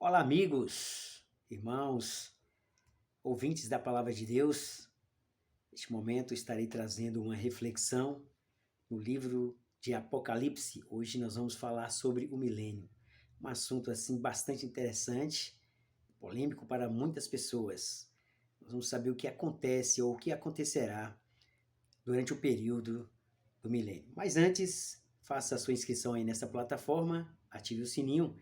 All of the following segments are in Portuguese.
Olá, amigos, irmãos, ouvintes da Palavra de Deus. Neste momento estarei trazendo uma reflexão no livro de Apocalipse. Hoje nós vamos falar sobre o milênio, um assunto assim bastante interessante, polêmico para muitas pessoas. Nós vamos saber o que acontece ou o que acontecerá durante o período do milênio. Mas antes, faça a sua inscrição aí nessa plataforma, ative o sininho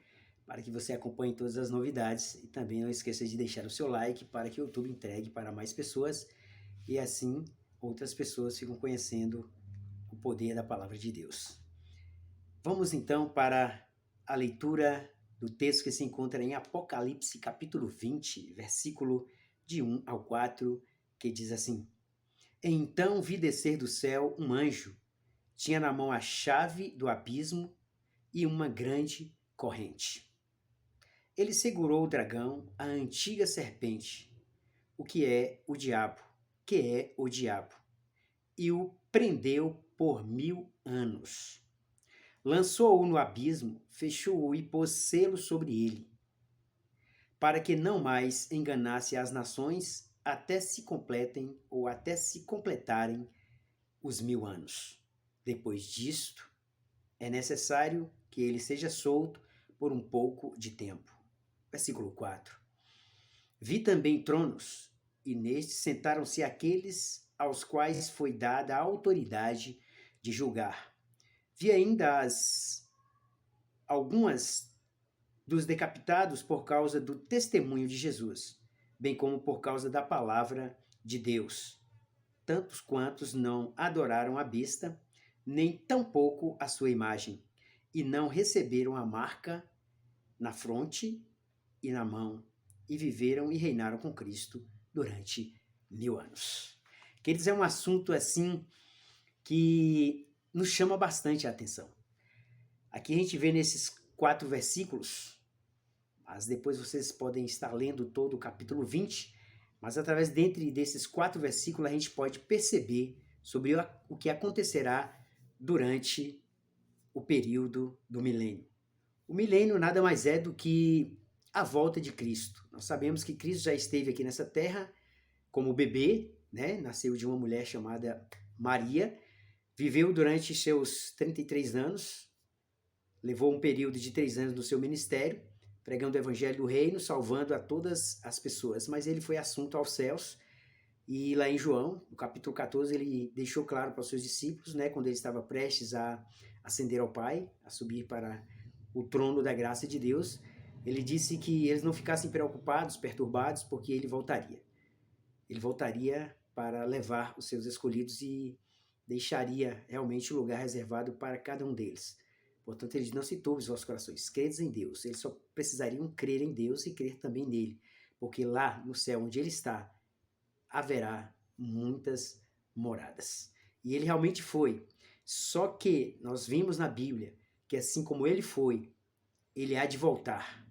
para que você acompanhe todas as novidades e também não esqueça de deixar o seu like para que o YouTube entregue para mais pessoas e assim outras pessoas ficam conhecendo o poder da palavra de Deus. Vamos então para a leitura do texto que se encontra em Apocalipse capítulo 20, versículo de 1 ao 4, que diz assim: Então vi descer do céu um anjo, tinha na mão a chave do abismo e uma grande corrente. Ele segurou o dragão, a antiga serpente, que é o diabo, e o prendeu por 1000 anos. Lançou-o no abismo, fechou-o e pôs selo sobre ele, para que não mais enganasse as nações até se completarem os 1000 anos. Depois disto, é necessário que ele seja solto por um pouco de tempo. Versículo 4. Vi também tronos, e nestes sentaram-se aqueles aos quais foi dada a autoridade de julgar. Vi ainda algumas dos decapitados por causa do testemunho de Jesus, bem como por causa da palavra de Deus, tantos quantos não adoraram a besta, nem tampouco a sua imagem, e não receberam a marca na fronte e na mão, e viveram e reinaram com Cristo durante 1000 anos. Queridos, é um assunto assim que nos chama bastante a atenção. Aqui a gente vê nesses 4 versículos, mas depois vocês podem estar lendo todo o capítulo 20, mas através desses 4 versículos a gente pode perceber sobre o que acontecerá durante o período do milênio. O milênio nada mais é do que a volta de Cristo. Nós sabemos que Cristo já esteve aqui nessa terra como bebê, né? Nasceu de uma mulher chamada Maria, viveu durante seus 33 anos, levou um período de 3 anos no seu ministério, pregando o evangelho do reino, salvando a todas as pessoas, mas ele foi assunto aos céus, e lá em João, no capítulo 14, ele deixou claro para os seus discípulos, né, quando ele estava prestes a ascender ao Pai, a subir para o trono da graça de Deus, ele disse que eles não ficassem preocupados, perturbados, porque ele voltaria. Ele voltaria para levar os seus escolhidos e deixaria realmente o lugar reservado para cada um deles. Portanto, ele não se turbe os vossos corações, credes em Deus. Eles só precisariam crer em Deus e crer também nele, porque lá no céu onde ele está, haverá muitas moradas. E ele realmente foi. Só que nós vimos na Bíblia que assim como ele foi, ele há de voltar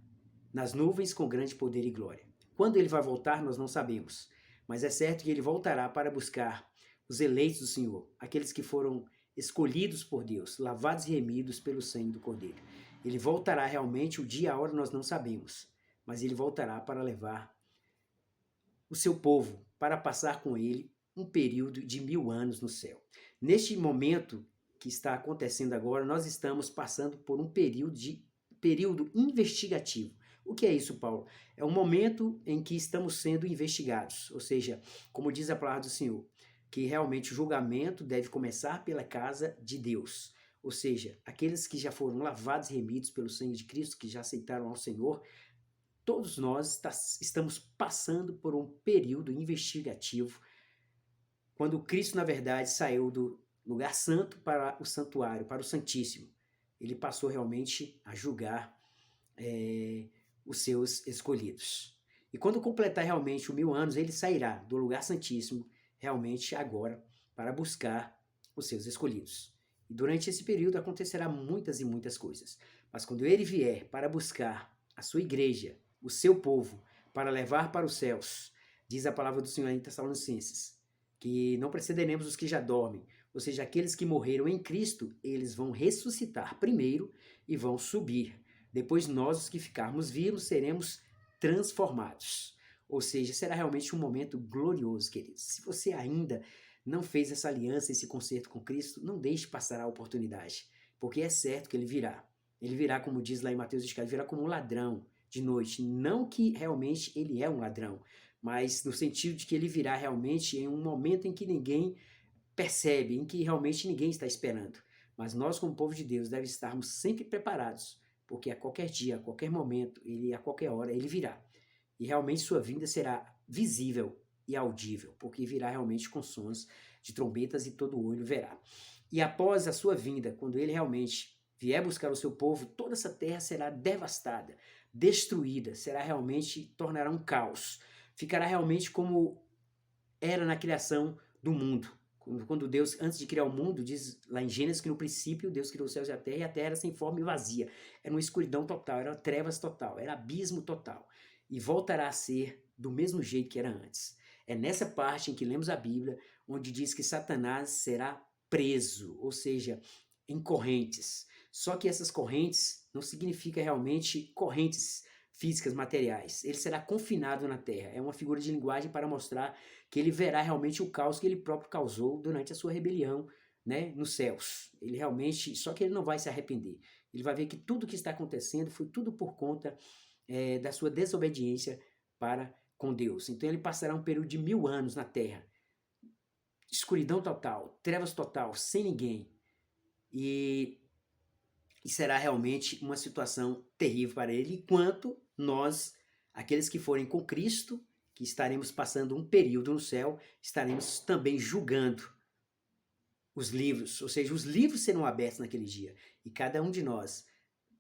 nas nuvens com grande poder e glória. Quando ele vai voltar, nós não sabemos, mas é certo que ele voltará para buscar os eleitos do Senhor, aqueles que foram escolhidos por Deus, lavados e remidos pelo sangue do Cordeiro. Ele voltará realmente, o dia e a hora nós não sabemos, mas ele voltará para levar o seu povo, para passar com ele um período de 1000 anos no céu. Neste momento que está acontecendo agora, nós estamos passando por um período investigativo. O que é isso, Paulo? É um momento em que estamos sendo investigados, ou seja, como diz a palavra do Senhor, que realmente o julgamento deve começar pela casa de Deus. Ou seja, aqueles que já foram lavados e remidos pelo sangue de Cristo, que já aceitaram ao Senhor, todos nós estamos passando por um período investigativo, quando Cristo, na verdade, saiu do lugar santo para o santuário, para o Santíssimo. Ele passou realmente a julgar os seus escolhidos. E quando completar realmente os 1000 anos, ele sairá do lugar santíssimo, realmente agora, para buscar os seus escolhidos. E durante esse período acontecerá muitas e muitas coisas. Mas quando ele vier para buscar a sua igreja, o seu povo, para levar para os céus, diz a palavra do Senhor em Tessalonicenses, que não precederemos os que já dormem, ou seja, aqueles que morreram em Cristo, eles vão ressuscitar primeiro e vão subir Depois nós, os que ficarmos vivos, seremos transformados. Ou seja, será realmente um momento glorioso, queridos. Se você ainda não fez essa aliança, esse concerto com Cristo, não deixe passar a oportunidade, porque é certo que ele virá. Ele virá, como diz lá em Mateus 24, ele virá como um ladrão de noite. Não que realmente ele é um ladrão, mas no sentido de que ele virá realmente em um momento em que ninguém percebe, em que realmente ninguém está esperando. Mas nós, como povo de Deus, devemos estarmos sempre preparados, porque a qualquer dia, a qualquer momento, a qualquer hora, ele virá. E realmente sua vinda será visível e audível, porque virá realmente com sons de trombetas e todo olho verá. E após a sua vinda, quando ele realmente vier buscar o seu povo, toda essa terra será devastada, destruída, será realmente, tornará um caos. Ficará realmente como era na criação do mundo. Quando Deus, antes de criar o mundo, diz lá em Gênesis que no princípio Deus criou os céus e a terra era sem forma e vazia. Era uma escuridão total, era trevas total, era abismo total. E voltará a ser do mesmo jeito que era antes. É nessa parte em que lemos a Bíblia, onde diz que Satanás será preso, ou seja, em correntes. Só que essas correntes não significa realmente correntes físicas, materiais. Ele será confinado na terra. É uma figura de linguagem para mostrar que ele verá realmente o caos que ele próprio causou durante a sua rebelião, né, nos céus. Ele realmente, só que ele não vai se arrepender. Ele vai ver que tudo que está acontecendo foi tudo por conta da sua desobediência para com Deus. Então ele passará um período de 1000 anos na terra. Escuridão total, trevas total, sem ninguém. E será realmente uma situação terrível para ele, enquanto nós, aqueles que forem com Cristo, que estaremos passando um período no céu, estaremos também julgando os livros, ou seja, os livros serão abertos naquele dia, e cada um de nós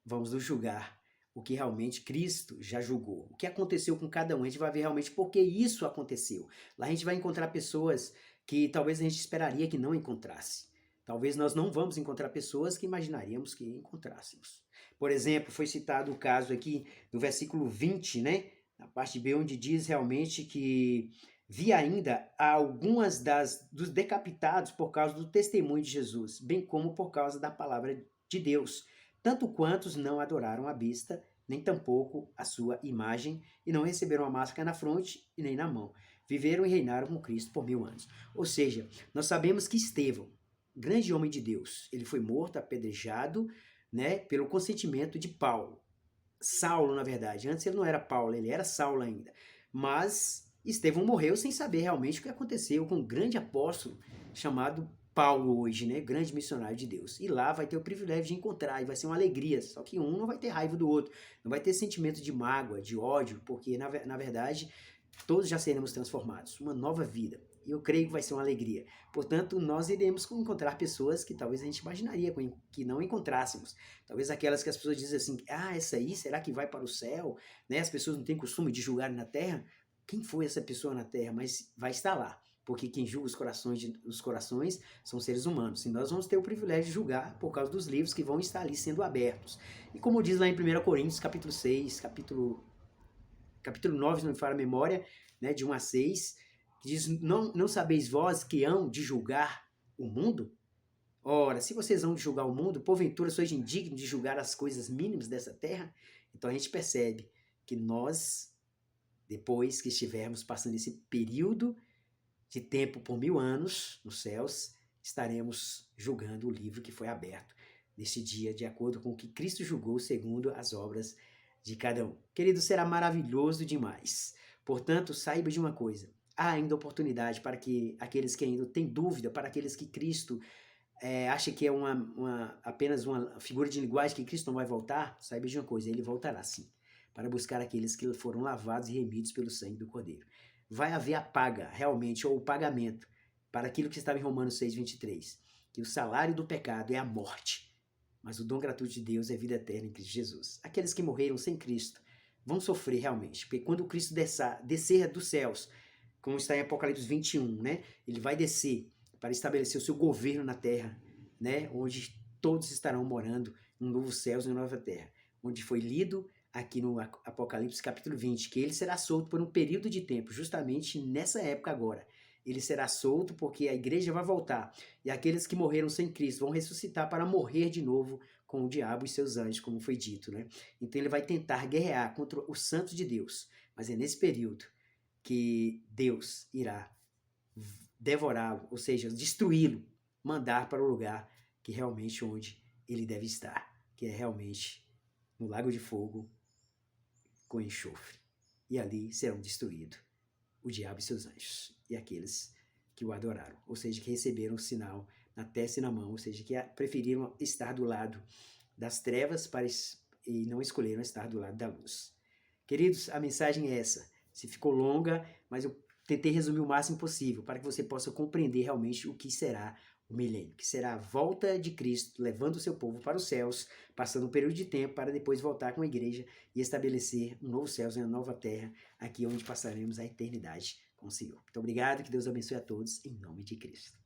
vamos nos julgar o que realmente Cristo já julgou. O que aconteceu com cada um, a gente vai ver realmente por que isso aconteceu. Lá a gente vai encontrar pessoas que talvez a gente esperaria que não encontrasse. Talvez nós não vamos encontrar pessoas que imaginaríamos que encontrássemos. Por exemplo, foi citado o caso aqui do versículo 20, né? Na parte B, onde diz realmente que vi ainda algumas dos decapitados por causa do testemunho de Jesus, bem como por causa da palavra de Deus, tanto quantos não adoraram a besta, nem tampouco a sua imagem, e não receberam a máscara na fronte e nem na mão. Viveram e reinaram com Cristo por 1000 anos. Ou seja, nós sabemos que Estevão, grande homem de Deus, ele foi morto, apedrejado, né, pelo consentimento de Paulo. Saulo, na verdade. Antes ele não era Paulo, ele era Saulo ainda. Mas Estevão morreu sem saber realmente o que aconteceu com um grande apóstolo chamado Paulo hoje, né? Grande missionário de Deus. E lá vai ter o privilégio de encontrar, e vai ser uma alegria. Só que um não vai ter raiva do outro, não vai ter sentimento de mágoa, de ódio, porque na verdade todos já seremos transformados. Uma nova vida. E eu creio que vai ser uma alegria. Portanto, nós iremos encontrar pessoas que talvez a gente imaginaria que não encontrássemos. Talvez aquelas que as pessoas dizem assim, essa aí, será que vai para o céu? Né? As pessoas não têm costume de julgar na terra. Quem foi essa pessoa na terra? Mas vai estar lá. Porque quem julga os corações são seres humanos. E nós vamos ter o privilégio de julgar por causa dos livros que vão estar ali sendo abertos. E como diz lá em 1 Coríntios, capítulo 6, capítulo 9, se não me falha a memória, né, de 1 a 6, que diz, não sabeis vós que hão de julgar o mundo? Ora, se vocês hão de julgar o mundo, porventura sois indignos de julgar as coisas mínimas dessa terra? Então a gente percebe que nós, depois que estivermos passando esse período de tempo por 1000 anos nos céus, estaremos julgando o livro que foi aberto nesse dia, de acordo com o que Cristo julgou segundo as obras de cada um. Querido, será maravilhoso demais. Portanto, saiba de uma coisa, há ainda oportunidade para que aqueles que ainda têm dúvida, para aqueles que Cristo acha que é apenas uma figura de linguagem, que Cristo não vai voltar, saiba de uma coisa, ele voltará sim, para buscar aqueles que foram lavados e remidos pelo sangue do Cordeiro. Vai haver a paga, realmente, ou o pagamento, para aquilo que estava em Romanos 6,23, que o salário do pecado é a morte, mas o dom gratuito de Deus é vida eterna em Cristo Jesus. Aqueles que morreram sem Cristo vão sofrer realmente, porque quando Cristo descer dos céus, como está em Apocalipse 21, né? Ele vai descer para estabelecer o seu governo na terra, né? Onde todos estarão morando em novos céus e uma nova terra, onde foi lido aqui no Apocalipse capítulo 20, que ele será solto por um período de tempo, justamente nessa época agora. Ele será solto porque a igreja vai voltar, e aqueles que morreram sem Cristo vão ressuscitar para morrer de novo com o diabo e seus anjos, como foi dito, né? Então ele vai tentar guerrear contra os santos de Deus, mas é nesse período que Deus irá devorá-lo, ou seja, destruí-lo, mandar para o lugar que realmente onde ele deve estar, que é realmente no lago de fogo com enxofre. E ali serão destruídos o diabo e seus anjos, e aqueles que o adoraram, ou seja, que receberam o sinal na testa e na mão, ou seja, que preferiram estar do lado das trevas e não escolheram estar do lado da luz. Queridos, a mensagem é essa. Se ficou longa, mas eu tentei resumir o máximo possível para que você possa compreender realmente o que será o milênio, que será a volta de Cristo, levando o seu povo para os céus, passando um período de tempo para depois voltar com a igreja e estabelecer um novo céu e uma nova terra, aqui onde passaremos a eternidade com o Senhor. Muito obrigado, que Deus abençoe a todos, em nome de Cristo.